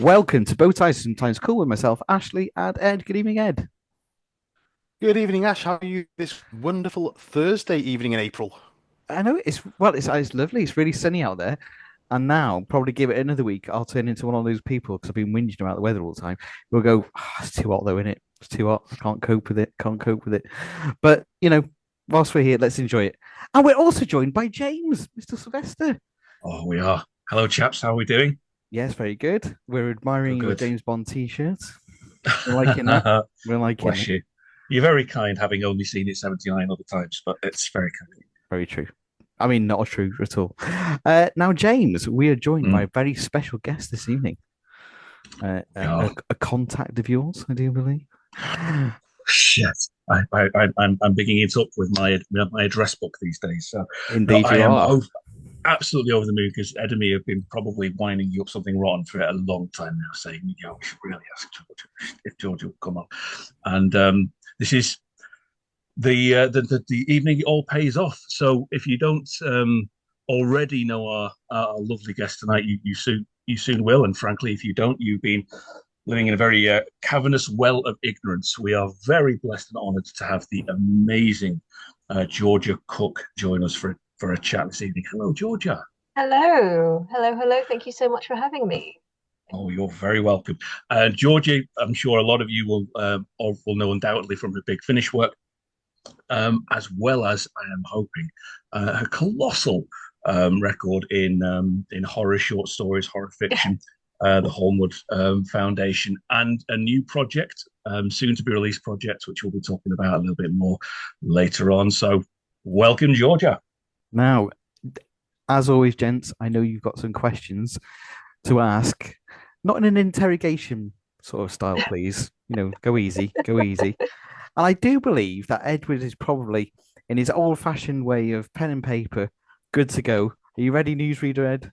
Welcome to Bowties Sometimes Cool with myself, Ashley, and Ed. Good evening, Ed. Good evening, Ash. How are you this wonderful Thursday evening in April? I know it's lovely. It's really sunny out there, and now probably give it another week. I'll turn into one of those people because I've been whinging about the weather all the time. We'll go, it's too hot though, isn't it? It's too hot. I can't cope with it. Can't cope with it. But whilst we're here, let's enjoy it. And we're also joined by James, Mr. Sylvester. Oh, we are. Hello, chaps. How are we doing? Yes, very good. We're Good, admiring your good. James Bond t-shirt. We're liking that. We're liking Bless it. you. You're very kind, having only seen it 79 other times, but it's very kind. Very true. I mean, not true at all. Now, James, we are joined by Mm, a very special guest this evening. we are. A contact of yours, I do believe. Shit. I'm bigging it up with my address book these days. So, no, Indeed, I you am are. absolutely over the moon because Ed and me have been probably winding you up something rotten for a long time now, saying, we should really ask George if George will come on. And this is the evening it all pays off. So if you don't already know our lovely guest tonight, you soon will. And frankly, if you don't, you've been living in a very cavernous well of ignorance. We are very blessed and honoured to have the amazing Georgia Cook join us for a chat this evening. Hello, Georgia. Hello, hello, hello. Thank you so much for having me. Oh, you're very welcome. Georgia, I'm sure a lot of you will know undoubtedly from her Big Finish work, as well as I am hoping her colossal record in horror short stories, horror fiction, the Holmwood Foundation, and a new project, soon to be released project, which we'll be talking about a little bit more later on. So, welcome, Georgia. Now, as always, gents, I know you've got some questions to ask, not in an interrogation sort of style, please. Go easy, go easy. And I do believe that Edward is probably, in his old-fashioned way of pen and paper, good to go. Are you ready, newsreader Ed?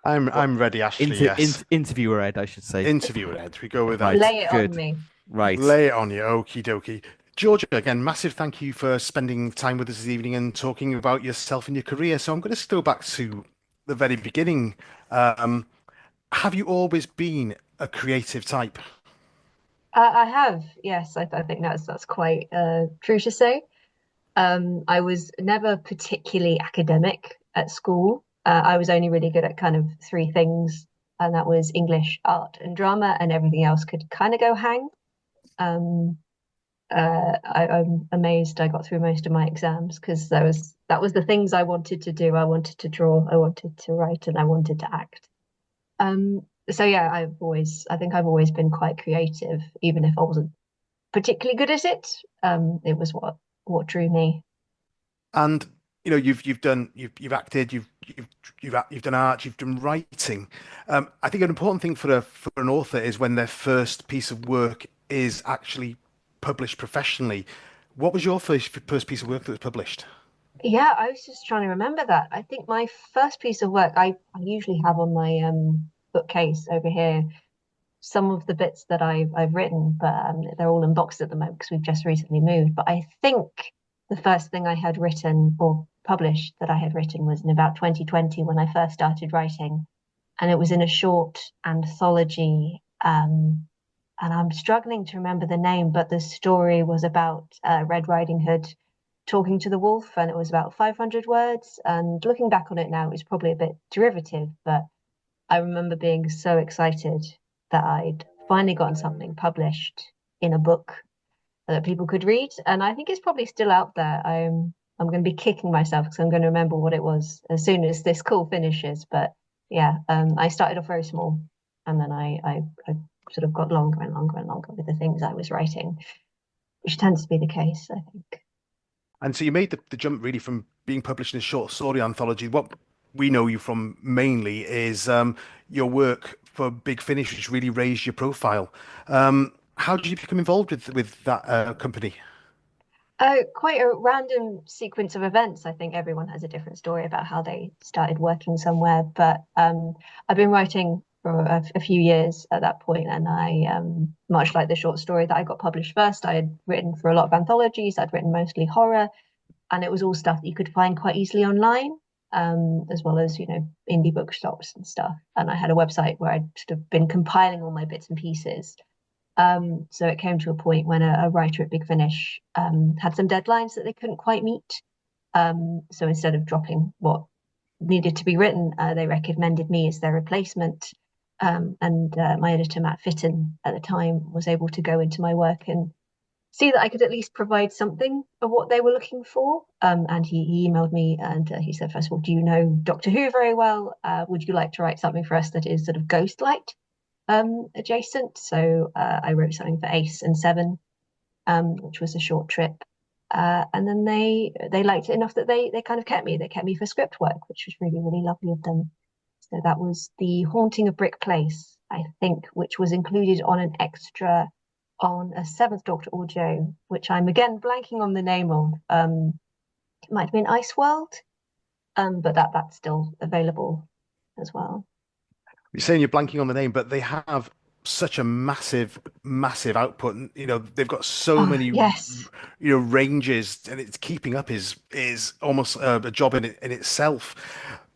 Or I'm ready, Ashley. Yes. interviewer Ed, I should say. Interviewer Ed. We go with Right, that. Lay it on good. me. Right. Lay it on you. Okie dokie. Georgia, again, massive thank you for spending time with us this evening and talking about yourself and your career. So I'm going to go back to the very beginning. Um, have you always been a creative type? I have, yes. I think that's quite true to say. I was never particularly academic at school. I was only really good at kind of three things, and that was English, art, and drama, and everything else could kind of go hang. Um, I'm amazed I got through most of my exams because that was the things I wanted to do. I wanted to draw, I wanted to write, and I wanted to act. So yeah, I think I've always been quite creative, even if I wasn't particularly good at it. It was what drew me. And you've acted, you've done art, you've done writing. I think an important thing for an author is when their first piece of work is actually published professionally. What was your first piece of work that was published? Yeah, I was just trying to remember that. I think my first piece of work I usually have on my bookcase over here some of the bits that I've written, but they're all in boxes at the moment because we've just recently moved. But I think the first thing I had written or published that I had written was in about 2020 when I first started writing, and it was in a short anthology. And I'm struggling to remember the name, but the story was about Red Riding Hood talking to the wolf, and it was about 500 words. And looking back on it now, it was probably a bit derivative, but I remember being so excited that I'd finally gotten something published in a book that people could read. And I think it's probably still out there. I'm going to be kicking myself because I'm going to remember what it was as soon as this call finishes. But yeah, I started off very small, and then I sort of got longer and longer and longer with the things I was writing, which tends to be the case, I think. And so you made the jump really from being published in a short story anthology. What we know you from mainly is your work for Big Finish, which really raised your profile. How did you become involved with that company? Quite a random sequence of events. I think everyone has a different story about how they started working somewhere, but I've been writing for a few years at that point, and much like the short story that I got published first, I had written for a lot of anthologies. I'd written mostly horror, and it was all stuff that you could find quite easily online. as well as, indie bookshops and stuff. And I had a website where I'd sort of been compiling all my bits and pieces. So it came to a point when a writer at Big Finish had some deadlines that they couldn't quite meet. So instead of dropping what needed to be written, they recommended me as their replacement. And my editor, Matt Fitton, at the time, was able to go into my work and see that I could at least provide something of what they were looking for. And he emailed me and he said, first of all, do you know Doctor Who very well? Would you like to write something for us that is sort of Ghostlight adjacent? So I wrote something for Ace and Seven, which was a short trip. And then they liked it enough that they kind of kept me. They kept me for script work, which was really, really lovely of them. So that was The Haunting of Brick Place, I think, which was included on an extra on a Seventh Doctor audio, which I'm again blanking on the name of. It might have been Ice World, but that's still available as well. You're saying you're blanking on the name, but they have such a massive, massive output. And, they've got so many, yes, ranges, and it's keeping up is almost a job in itself.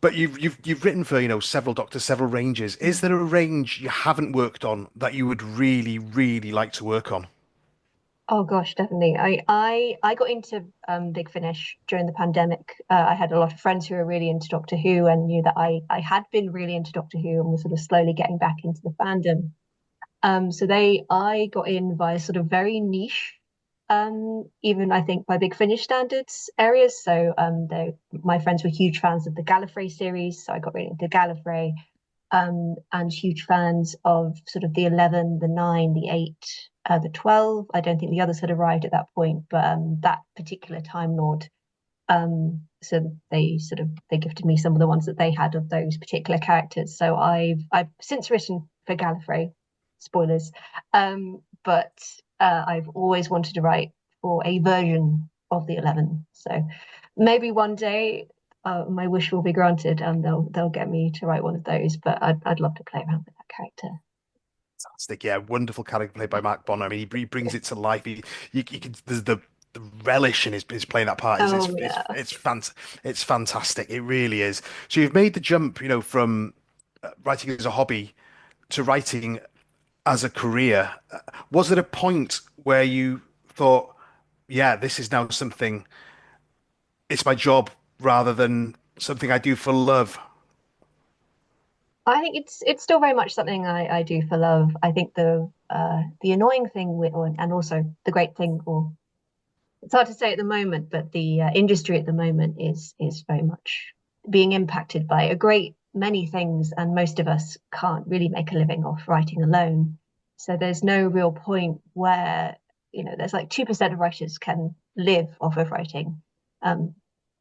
But you've written for, several Doctors, several ranges. Is there a range you haven't worked on that you would really, really like to work on? Oh gosh, definitely. I got into Big Finish during the pandemic. I had a lot of friends who were really into Doctor Who and knew that I had been really into Doctor Who and was sort of slowly getting back into the fandom. So I got in via sort of very niche, even I think by Big Finish standards areas. So my friends were huge fans of the Gallifrey series, so I got really into Gallifrey, and huge fans of sort of the 11, the 9, the 8, the 12. I don't think the others had arrived at that point, but that particular Time Lord. So they gifted me some of the ones that they had of those particular characters. So I've since written for Gallifrey, spoilers, but I've always wanted to write for a version of the 11. So maybe one day my wish will be granted and they'll get me to write one of those. But I'd love to play around with that character. Fantastic, yeah, wonderful character played by Mark Bonner. I mean, he brings it to life. You can, there's the relish in his playing that part is Yeah. it's fantastic. It really is. So you've made the jump, from writing as a hobby to writing as a career. Was there a point where you thought, yeah, this is now something, it's my job rather than something I do for love? I think it's still very much something I do for love. I think the annoying thing and also the great thing, or it's hard to say at the moment, but the industry at the moment is very much being impacted by a great many things, and most of us can't really make a living off writing alone. So there's no real point where, there's like 2% of writers can live off of writing.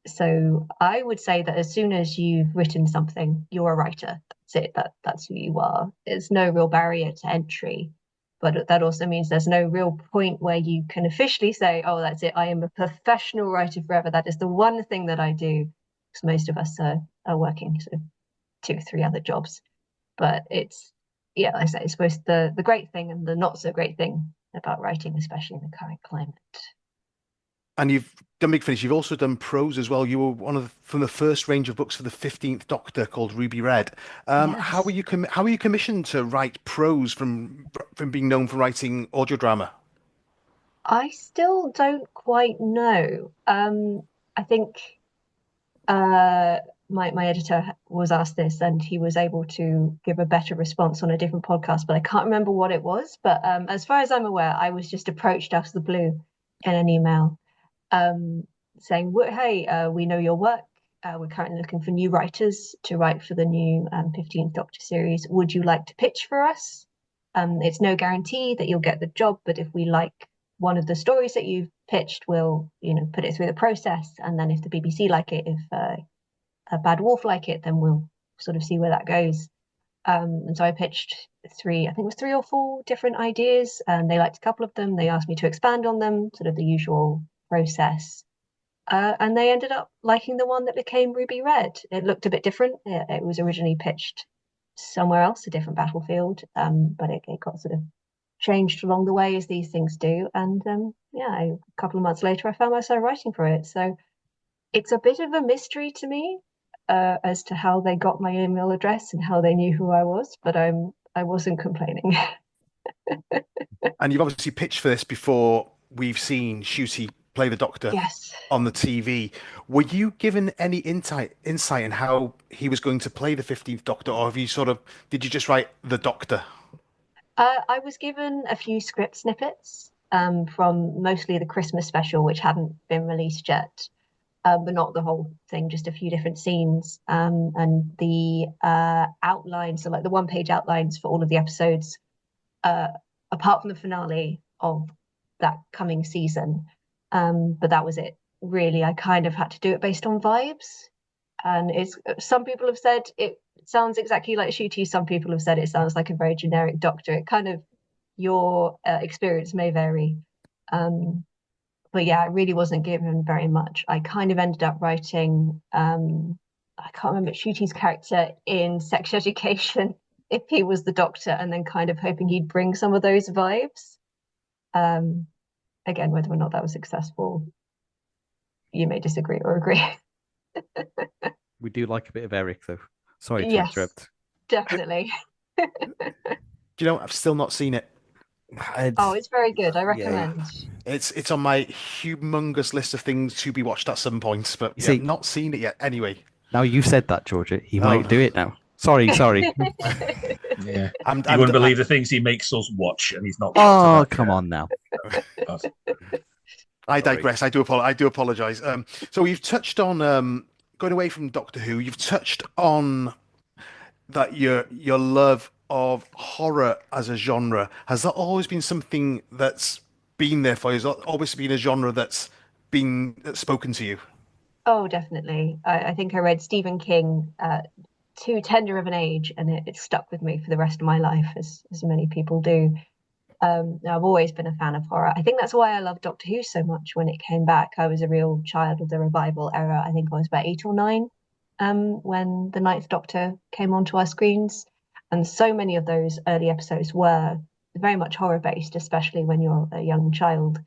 So I would say that as soon as you've written something, you're a writer. That's it. That's who you are. There's no real barrier to entry. But that also means there's no real point where you can officially say, oh, that's it. I am a professional writer forever. That is the one thing that I do. Because most of us are working sort of 2 or 3 other jobs. But yeah, like I say, it's both the great thing and the not so great thing about writing, especially in the current climate. And you've done Big Finish. You've also done prose as well. You were from the first range of books for the 15th Doctor called Ruby Red. How were Yes. how were you commissioned to write prose from being known for writing audio drama? I still don't quite know. I think uh, my editor was asked this, and he was able to give a better response on a different podcast, but I can't remember what it was. But as far as I'm aware, I was just approached out of the blue in an email, saying, "Hey, we know your work. We're currently looking for new writers to write for the new 15th Doctor series. Would you like to pitch for us? It's no guarantee that you'll get the job, but if we like one of the stories that you've pitched, we'll, put it through the process. And then if the BBC like it, if a Bad Wolf like it, then we'll sort of see where that goes." And so I pitched I think it was 3 or 4 different ideas, and they liked a couple of them. They asked me to expand on them, sort of the usual process. And they ended up liking the one that became Ruby Red. It looked a bit different. It was originally pitched somewhere else, a different battlefield, but it got sort of changed along the way as these things do. And yeah, a couple of months later, I found myself writing for it. So it's a bit of a mystery to me as to how they got my email address and how they knew who I was, but I wasn't complaining. And you've obviously pitched for this before we've seen Ncuti play the Doctor Yes. on the TV. Were you given any insight in how he was going to play the 15th Doctor, or did you just write the Doctor? I was given a few script snippets from mostly the Christmas special, which hadn't been released yet, but not the whole thing, just a few different scenes. And the outlines, so like the one-page outlines for all of the episodes, uh, apart from the finale of that coming season. But that was it. Really, I kind of had to do it based on vibes. And some people have said it sounds exactly like Ncuti. Some people have said it sounds like a very generic Doctor. It kind of your experience may vary. But yeah, I really wasn't given very much. I kind of ended up writing I can't remember Ncuti character in Sex Education if he was the Doctor, and then kind of hoping he'd bring some of those vibes. Again, whether or not that was successful, you may disagree or agree. We do like a bit of Eric, though. Sorry to Yes, interrupt. definitely. Do you know, I've still not seen it. Oh, it's very good. I recommend. It's on my humongous list of things to be watched at some point, but See- I've not seen it yet. Anyway, Now you said that, Georgia. He Oh. might do it now. Sorry. Yeah. I'm, You I'm, wouldn't believe the things he makes us watch, and he's not. Oh, come on now. I digress. I do apologize. So you've touched on going away from Doctor Who. You've touched on that your love of horror as a genre. Has that always been something that's been there for you? Has that always been a genre that's spoken to you? Oh, definitely. I think I read Stephen King at too tender of an age, and it stuck with me for the rest of my life, as many people do. I've always been a fan of horror. I think that's why I loved Doctor Who so much when it came back. I was a real child of the revival era. I think I was about 8 or 9 when the Ninth Doctor came onto our screens. And so many of those early episodes were very much horror based, especially when you're a young child.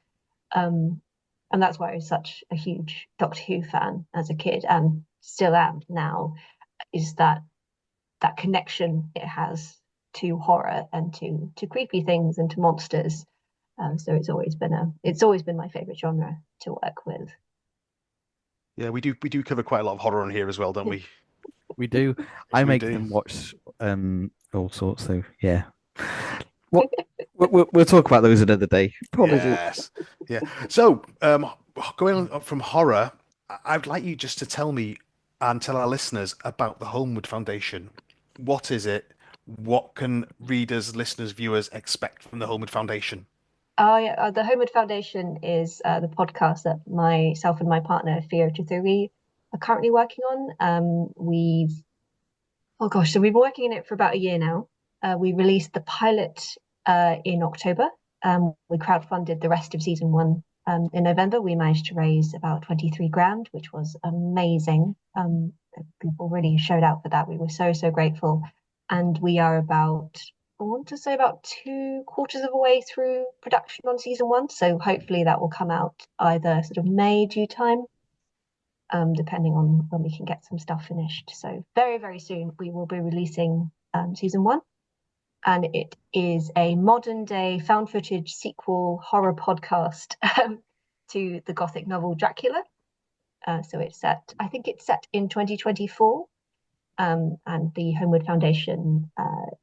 And that's why I was such a huge Doctor Who fan as a kid, and still am now, is that connection it has to horror and to creepy things and to monsters. So it's always been my favorite genre to work with. Yeah, we do cover quite a lot of horror on here as well, don't we? We do. Yes, I we make do. them watch all sorts. So yeah. What we'll talk about those another day. Apologies. Yes. Yeah. So, going on from horror, I'd like you just to tell me and tell our listeners about the Homewood Foundation. What is it? What can readers, listeners, viewers expect from the Homewood Foundation? Oh yeah, the Homewood Foundation is the podcast that myself and my partner Fio Chithuri are currently working on. So we've been working on it for about a year now. We released the pilot in October. We crowdfunded the rest of season 1 in November. We managed to raise about 23 grand, which was amazing. People really showed out for that. We were so grateful, and we are I want to say about 2/4 of a way through production on season 1. So hopefully that will come out either sort of May due time, depending on when we can get some stuff finished. So very soon we will be releasing season 1. And it is a modern day found footage sequel horror podcast to the Gothic novel Dracula. So I think it's set in 2024. And the Homewood Foundation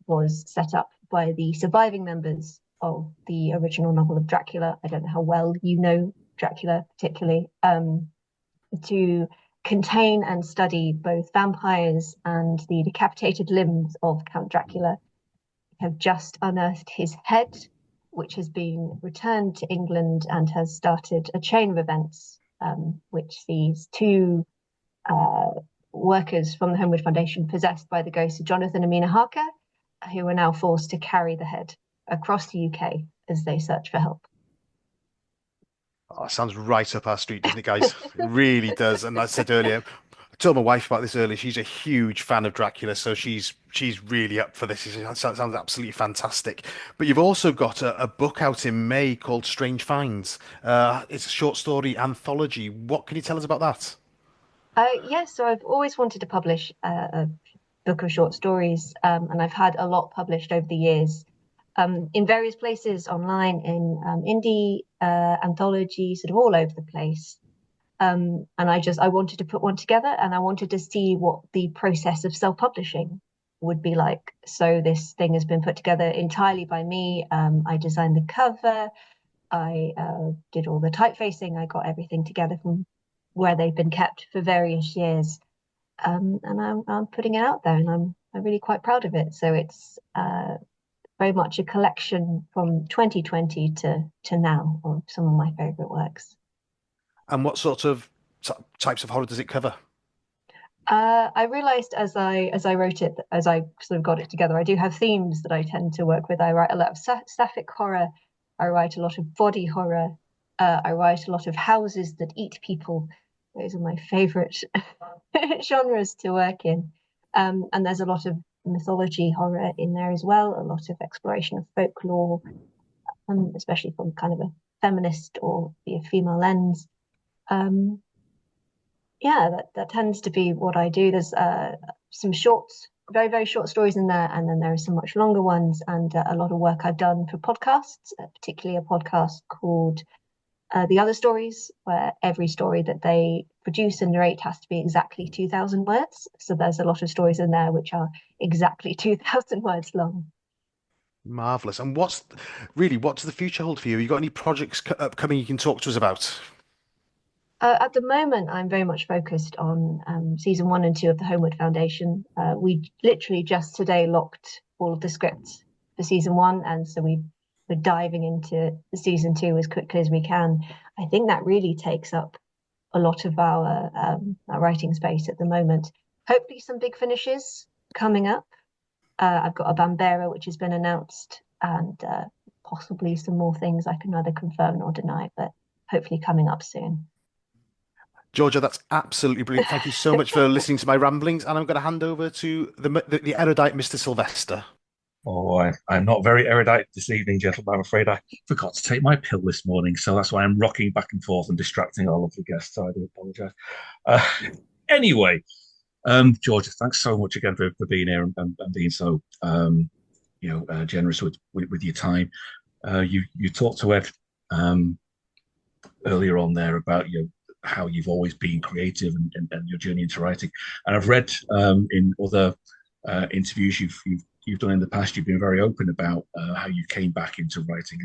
was set up by the surviving members of the original novel of Dracula. I don't know how well you know Dracula particularly, to contain and study both vampires and the decapitated limbs of Count Dracula. Have just unearthed his head, which has been returned to England and has started a chain of events, which sees 2 workers from the Homewood Foundation possessed by the ghosts of Jonathan and Mina Harker, who are now forced to carry the head across the UK as they search for help. Oh, sounds right up our street, doesn't it, guys? It really does. And as I said earlier, I told my wife about this earlier. She's a huge fan of Dracula, so she's really up for this. It sounds absolutely fantastic. But you've also got a book out in May called Strange Finds. It's a short story anthology. What can you tell us about that? Yes, so I've always wanted to publish a book of short stories, and I've had a lot published over the years, in various places online, in indie anthologies, sort of all over the place. And I wanted to put one together, and I wanted to see what the process of self-publishing would be like. So this thing has been put together entirely by me. I designed the cover, I did all the typeface, I got everything together from where they've been kept for various years. And I'm putting it out there, and I'm really quite proud of it. So it's very much a collection from 2020 to now of some of my favorite works. And what sort of types of horror does it cover? I realized as I wrote it, as I sort of got it together, I do have themes that I tend to work with. I write a lot of sapphic horror. I write a lot of body horror. I write a lot of houses that eat people. Those are my favorite genres to work in. And there's a lot of mythology horror in there as well, a lot of exploration of folklore, especially from kind of a feminist or a female lens. Um, yeah, that tends to be what I do. There's some short, very, very short stories in there, and then there are some much longer ones, and a lot of work I've done for podcasts, particularly a podcast called The Other Stories, where every story that they produce and narrate has to be exactly 2,000 words. So there's a lot of stories in there which are exactly 2,000 words long. Marvelous. And what does the future hold for you? Have you got any projects upcoming you can talk to us about? At the moment, I'm very much focused on season 1 and 2 of the Homeward Foundation. We literally just today locked all of the scripts for season 1, and so we're diving into season 2 as quickly as we can. I think that really takes up a lot of our writing space at the moment. Hopefully, some big finishes coming up. I've got a Bambera which has been announced, and possibly some more things I can neither confirm nor deny, but hopefully coming up soon. Georgia, that's absolutely brilliant. Thank you so much for listening to my ramblings. And I'm going to hand over to the erudite Mr. Sylvester. Oh, I'm not very erudite this evening, gentlemen. I'm afraid I forgot to take my pill this morning, so that's why I'm rocking back and forth and distracting all of the guests. So I do apologise. Uh, anyway, Georgia, thanks so much again for being here and being so generous with your time. You talked to Ed earlier on there about how you've always been creative and your journey into writing. And I've read in other interviews you've done in the past, you've been very open about how you came back into writing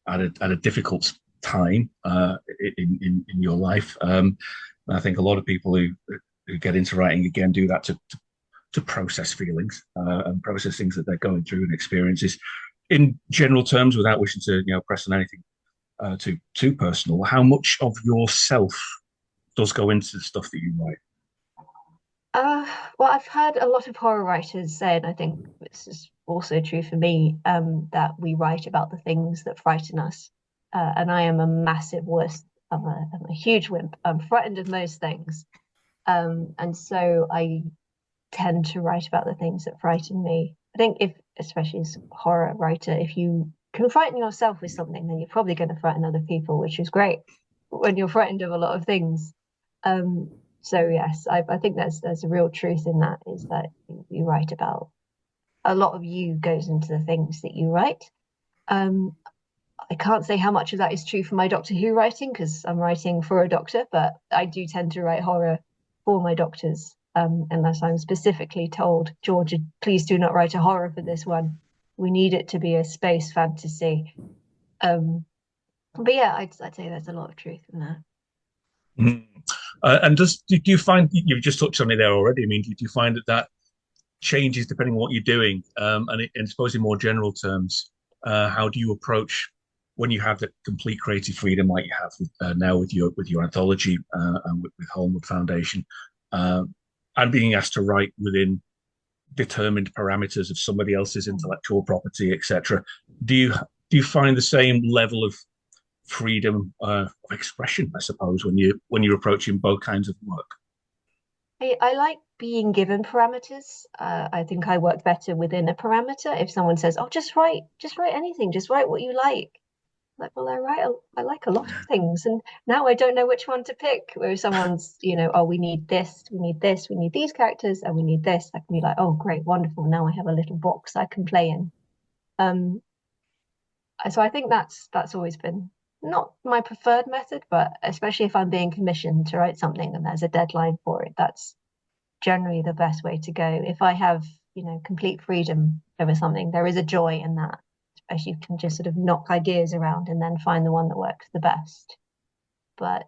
at a difficult time in your life. And I think a lot of people who get into writing again do that to process feelings and process things that they're going through and experiences. In general terms, without wishing to press on anything too personal, how much of yourself does go into the stuff that you write? Well, I've heard a lot of horror writers say, and I think this is also true for me, that we write about the things that frighten us. And I am a massive wuss. I'm a huge wimp. I'm frightened of most things. And so I tend to write about the things that frighten me. I think especially as a horror writer, if you can frighten yourself with something, then you're probably going to frighten other people, which is great when you're frightened of a lot of things. So yes, I think there's a real truth in that, is that you write about, a lot of you goes into the things that you write. I can't say how much of that is true for my Doctor Who writing, because I'm writing for a doctor, but I do tend to write horror for my doctors, unless I'm specifically told, Georgia, please do not write a horror for this one. We need it to be a space fantasy. But yeah, I'd say there's a lot of truth in that. Mm. And do you find, you've just touched on it there already? I mean, do you find that changes depending on what you're doing? And suppose in more general terms, how do you approach when you have that complete creative freedom like you have now with your anthology and with Homeward Foundation, and being asked to write within determined parameters of somebody else's intellectual property, etc. Do you find the same level of freedom of expression, I suppose, when you're approaching both kinds of work? I like being given parameters. I think I work better within a parameter. If someone says, "Oh, just write anything, just write what you like," Like, well, I like a lot of things, and now I don't know which one to pick. Where someone's, oh, we need this, we need this, we need these characters, and we need this. I can be like, oh, great, wonderful. Now I have a little box I can play in. Um, so I think that's always been not my preferred method, but especially if I'm being commissioned to write something and there's a deadline for it, that's generally the best way to go. If I have, complete freedom over something, there is a joy in that. Especially you can just sort of knock ideas around and then find the one that works the best. But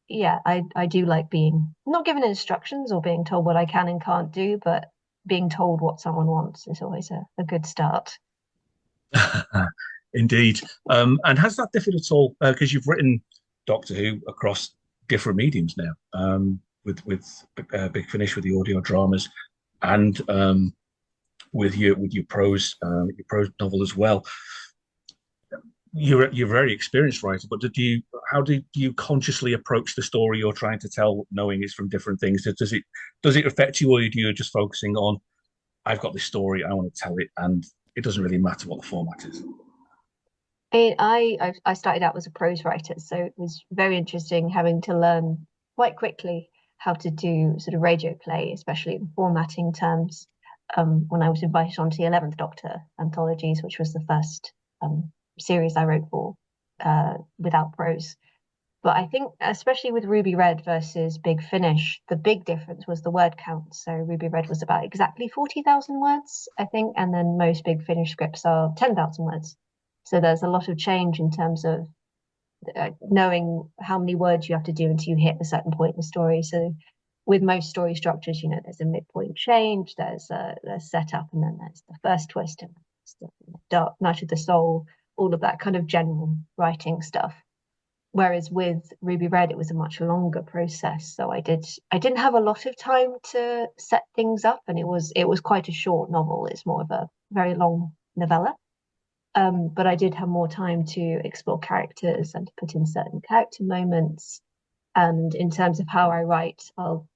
yeah, I do like being not given instructions or being told what I can and can't do, but being told what someone wants is always a good start. Indeed. And has that differed at all? Because you've written Doctor Who across different mediums now, with Big Finish, with the audio dramas, and with your prose novel as well. You're a very experienced writer, but how do you consciously approach the story you're trying to tell, knowing it's from different things? Does it affect you, or are you just focusing on, I've got this story, I want to tell it, and it doesn't really matter what the format is? I started out as a prose writer, so it was very interesting having to learn quite quickly how to do sort of radio play, especially in formatting terms. When I was invited onto the 11th Doctor anthologies, which was the first series I wrote for without prose. But I think, especially with Ruby Red versus Big Finish, the big difference was the word count. So Ruby Red was about exactly 40,000 words, I think, and then most Big Finish scripts are 10,000 words. So there's a lot of change in terms of knowing how many words you have to do until you hit a certain point in the story. So with most story structures, there's a midpoint change, there's setup, and then there's the first twist, and the Dark Night of the Soul, all of that kind of general writing stuff. Whereas with Ruby Red, it was a much longer process. So I didn't have a lot of time to set things up, and it was quite a short novel. It's more of a very long novella. But I did have more time to explore characters and to put in certain character moments. And in terms of how I write, I'll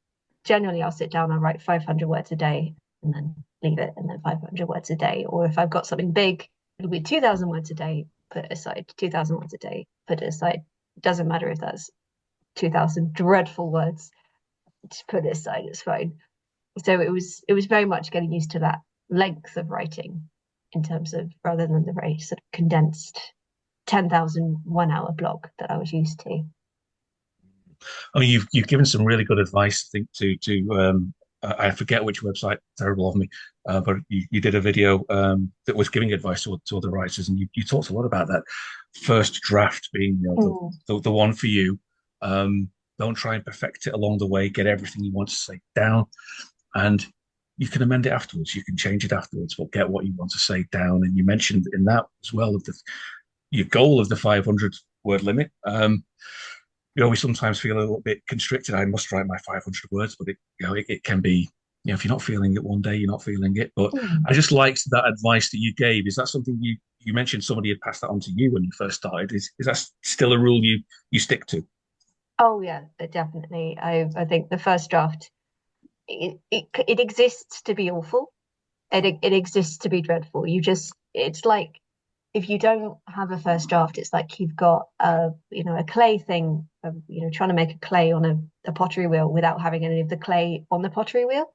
sit down, I'll write 500 words a day and then leave it, and then 500 words a day. Or if I've got something big, it'll be 2,000 words a day, put it aside, 2,000 words a day, put it aside. It doesn't matter if that's 2,000 dreadful words, just put it aside, it's fine. So it was very much getting used to that length of writing in terms of, rather than the very sort of condensed 10,000 1 hour block that I was used to. I mean, you've given some really good advice, I think, to I forget which website, terrible of me, but you did a video that was giving advice to other writers, and you talked a lot about that first draft being the one for you. Don't try and perfect it along the way. Get everything you want to say down, and you can amend it afterwards. You can change it afterwards, but get what you want to say down. And you mentioned in that as well of your goal of the 500 word limit. You always sometimes feel a little bit constricted. I must write my 500 words, but it can be, if you're not feeling it one day, you're not feeling it. But I just liked that advice that you gave. Is that something you mentioned somebody had passed that on to you when you first started? Is that still a rule you stick to? Oh yeah, definitely. I think the first draft, it exists to be awful. It exists to be dreadful. It's like, if you don't have a first draft, it's like you've got a clay thing of, trying to make a clay on a pottery wheel without having any of the clay on the pottery wheel.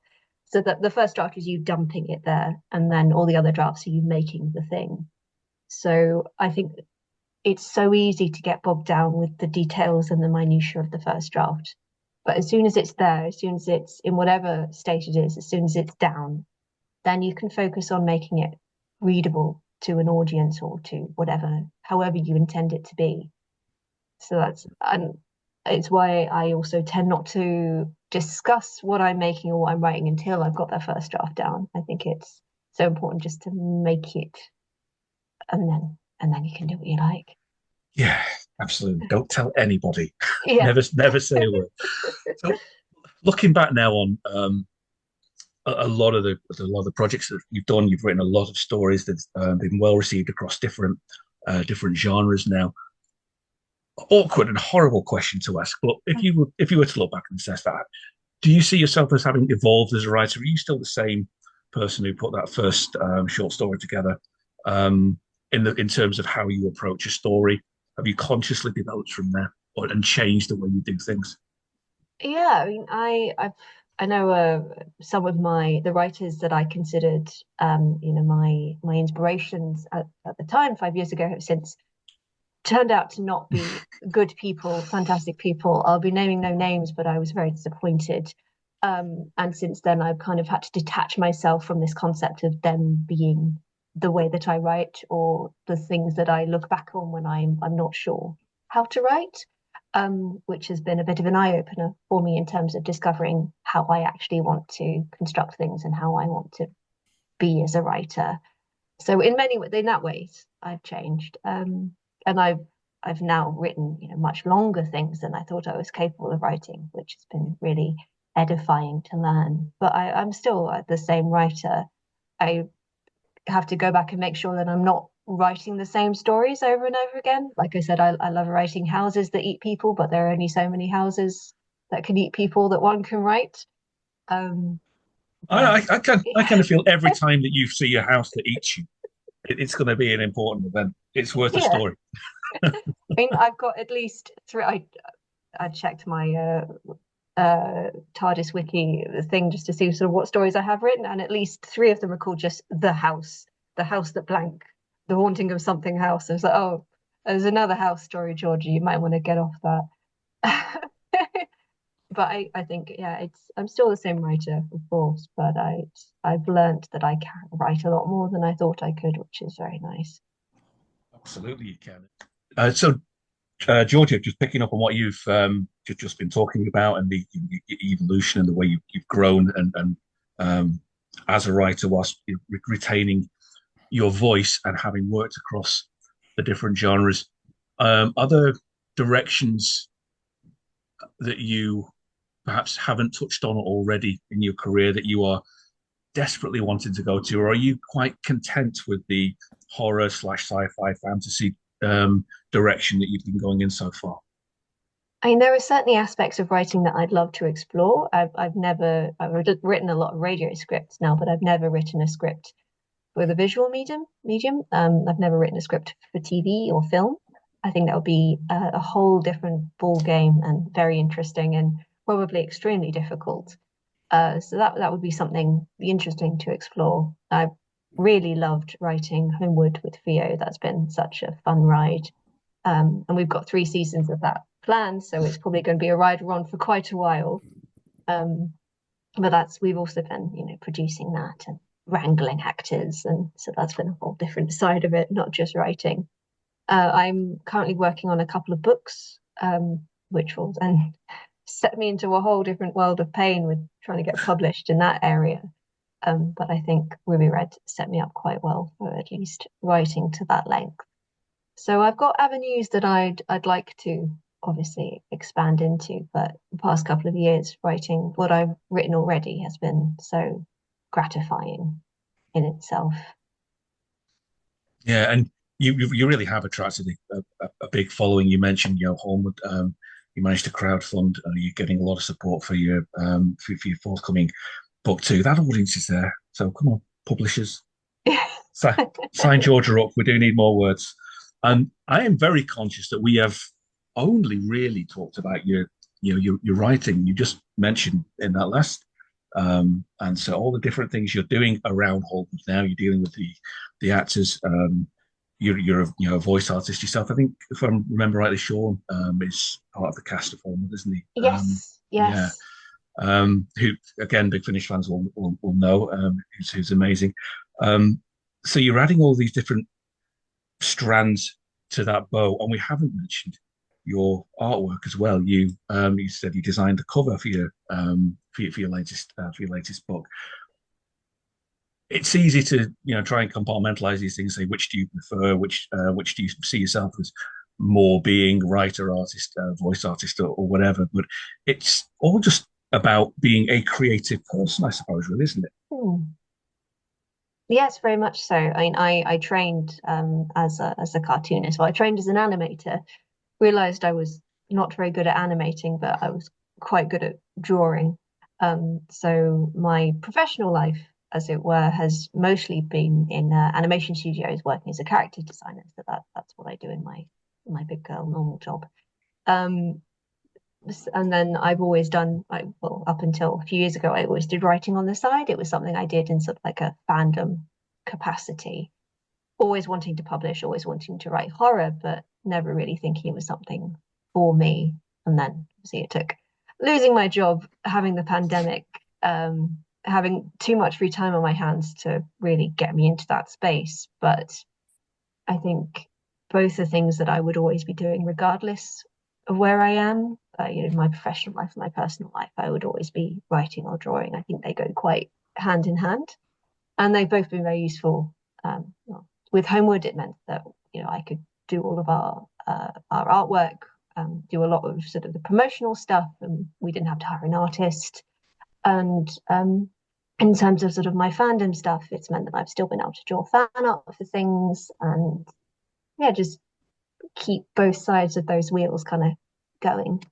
So that the first draft is you dumping it there, and then all the other drafts are you making the thing. So I think it's so easy to get bogged down with the details and the minutiae of the first draft. But as soon as it's there, as soon as it's in whatever state it is, as soon as it's down, then you can focus on making it readable to an audience, or to however you intend it to be. So it's why I also tend not to discuss what I'm making or what I'm writing until I've got that first draft down. I think it's so important just to make it, and then you can do what you like. Yeah, absolutely. Don't tell anybody. Yeah. Never say a word. So, looking back now on a lot of the projects that you've done, you've written a lot of stories that have been well received across different genres now. Awkward and horrible question to ask, but if you were to look back and assess that, do you see yourself as having evolved as a writer? Are you still the same person who put that first short story together, in terms of how you approach a story? have you consciously developed from there, and changed the way you do things? Yeah, I mean, I know some of the writers that I considered, my inspirations at the time 5 years ago have since turned out to not be good people, fantastic people. I'll be naming no names, but I was very disappointed. And since then, I've kind of had to detach myself from this concept of them being the way that I write or the things that I look back on when I'm not sure how to write, which has been a bit of an eye opener for me in terms of discovering how I actually want to construct things and how I want to be as a writer. So in that ways, I've changed, and I've now written, much longer things than I thought I was capable of writing, which has been really edifying to learn. But I'm still the same writer. I have to go back and make sure that I'm not writing the same stories over and over again. Like I said, I love writing houses that eat people, but there are only so many houses that can eat people that one can write. Um, but I kind of feel every time that you see a house that eats you, it's going to be an important event. It's worth a yeah, story. I mean, I've got at least three. I checked my TARDIS wiki thing just to see sort of what stories I have written, and at least three of them are called just the house that blank, the haunting of something house. I was like, oh, there's another house story, Georgie. You might want to get off that. But I think, yeah, I'm still the same writer, of course, but I've learned that I can write a lot more than I thought I could, which is very nice. Absolutely, you can. Georgia, just picking up on what you've just been talking about and the evolution and the way you've grown and as a writer, whilst retaining your voice and having worked across the different genres, other directions that you perhaps haven't touched on already in your career that you are desperately wanting to go to, or are you quite content with the horror slash sci-fi fantasy direction that you've been going in so far? I mean, there are certainly aspects of writing that I'd love to explore. I've written a lot of radio scripts now, but I've never written a script for the visual medium. I've never written a script for TV or film. I think that would be a whole different ball game and very interesting and probably extremely difficult. So that would be something interesting to explore. I really loved writing Homewood with Theo. That's been such a fun ride. And we've got 3 seasons of that planned, so it's probably going to be a ride we're on for quite a while. But we've also been, producing that and wrangling actors, and so that's been a whole different side of it, not just writing. I'm currently working on a couple of books, which will then set me into a whole different world of pain with trying to get published in that area. But I think Ruby Red set me up quite well for at least writing to that length. So I've got avenues that I'd like to obviously expand into, but the past couple of years writing what I've written already has been so gratifying in itself. Yeah, and you really have attracted a big following. You mentioned Homewood. You managed to crowdfund. You're getting a lot of support for your for your forthcoming book too. That audience is there. So come on, publishers, sign Georgia up. We do need more words. I am very conscious that we have only really talked about your writing. You just mentioned in that last and so all the different things you're doing around Hollywood now. You're dealing with the actors. You're a voice artist yourself. I think if I remember rightly, Sean is part of the cast of Hollywood, isn't he? Yes, yes. Yeah. Who again, Big Finish fans will know. Who's amazing. So you're adding all these different strands to that bow, and we haven't mentioned your artwork as well. You said you designed the cover for your latest book. It's easy to try and compartmentalize these things. Say which do you prefer, which do you see yourself as more being writer, artist, voice artist, or whatever. But it's all just about being a creative person, I suppose, really, isn't it? Yes, very much so. I mean, I trained as a cartoonist. Well, I trained as an animator. Realized I was not very good at animating, but I was quite good at drawing. So my professional life, as it were, has mostly been in animation studios working as a character designer. So that's what I do in my my big girl normal job. And then I've always done, well, up until a few years ago, I always did writing on the side. It was something I did in sort of like a fandom capacity, always wanting to publish, always wanting to write horror, but never really thinking it was something for me. And then obviously it took losing my job, having the pandemic, having too much free time on my hands to really get me into that space. But I think both are things that I would always be doing regardless of where I am. My professional life and my personal life, I would always be writing or drawing. I think they go quite hand in hand, and they've both been very useful. With Homewood, it meant that I could do all of our artwork, do a lot of sort of the promotional stuff, and we didn't have to hire an artist. And in terms of sort of my fandom stuff, it's meant that I've still been able to draw fan art for things, and just keep both sides of those wheels kind of going.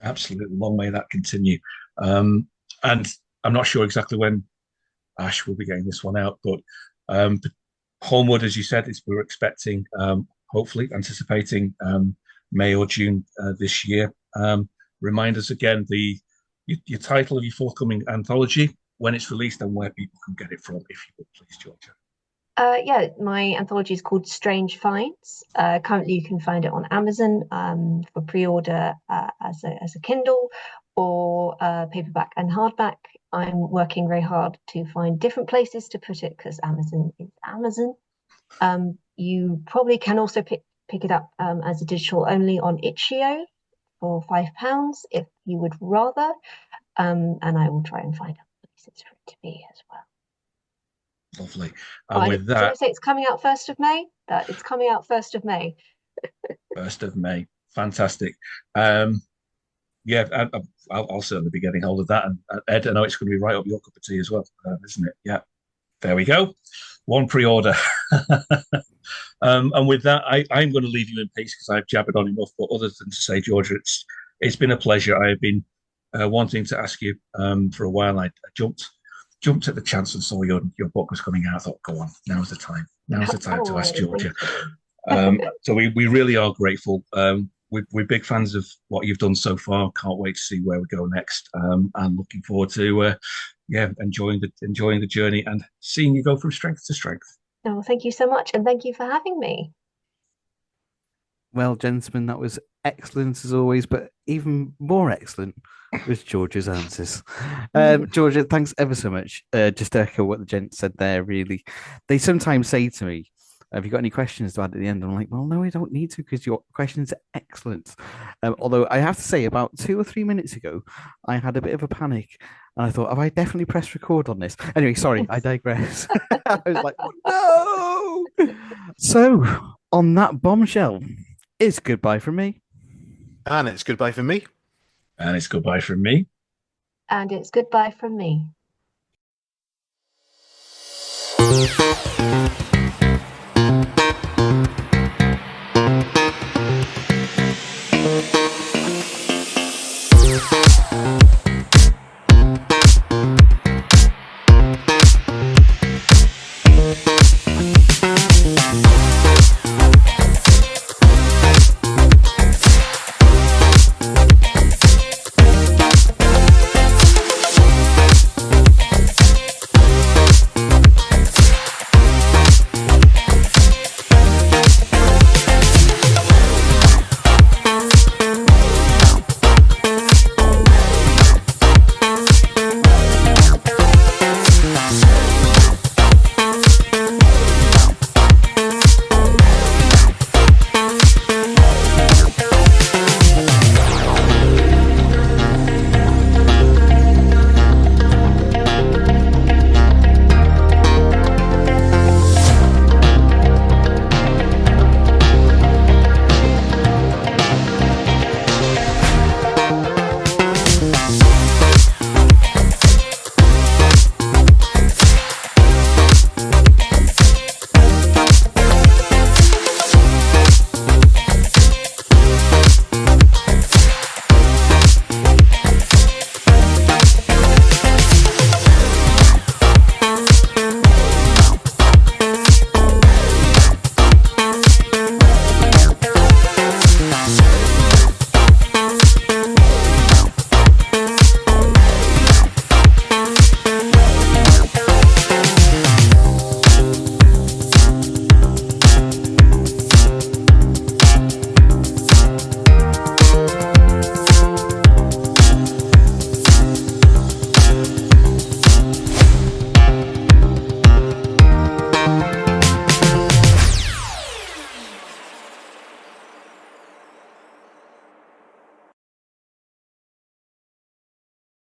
Absolutely. Long may that continue. And I'm not sure exactly when Ash will be getting this one out, but Homewood, as you said, we're expecting, hopefully, anticipating May or June this year. Remind us again your title of your forthcoming anthology, when it's released, and where people can get it from, if you would, please, Georgia. My anthology is called Strange Finds. Currently, you can find it on Amazon for pre-order as a Kindle or paperback and hardback. I'm working very hard to find different places to put it because Amazon is Amazon. You probably can also pick it up as a digital only on Itch.io for £5 if you would rather. And I will try and find places for it to be as well. Lovely. And with that, should I say it's coming out 1st of May? That it's coming out 1st of May. 1st of May. Fantastic. I'll certainly be getting hold of that. And Ed, I know it's going to be right up your cup of tea as well, isn't it? Yeah. There we go. One pre-order. And with that, I'm going to leave you in peace because I've jabbered on enough. But other than to say, Georgia, it's been a pleasure. I have been wanting to ask you for a while. I jumped at the chance and saw your book was coming out. I thought, go on, now's the time. Now's the time to ask Georgia. So we really are grateful. We're big fans of what you've done so far. Can't wait to see where we go next. And looking forward to enjoying the journey and seeing you go from strength to strength. Oh, thank you so much, and thank you for having me. Well, gentlemen, that was excellent as always, but even more excellent was Georgia's answers. Georgia, thanks ever so much. Just to echo what the gent said there, really. They sometimes say to me, have you got any questions to add at the end? I'm like, well, no, I don't need to because your questions are excellent. Although I have to say, about 2 or 3 minutes ago, I had a bit of a panic and I thought, have I definitely pressed record on this? Anyway, sorry, I digress. I was like, oh, no. So, on that bombshell, it's goodbye from me. And it's goodbye from me. And it's goodbye from me. And it's goodbye from me.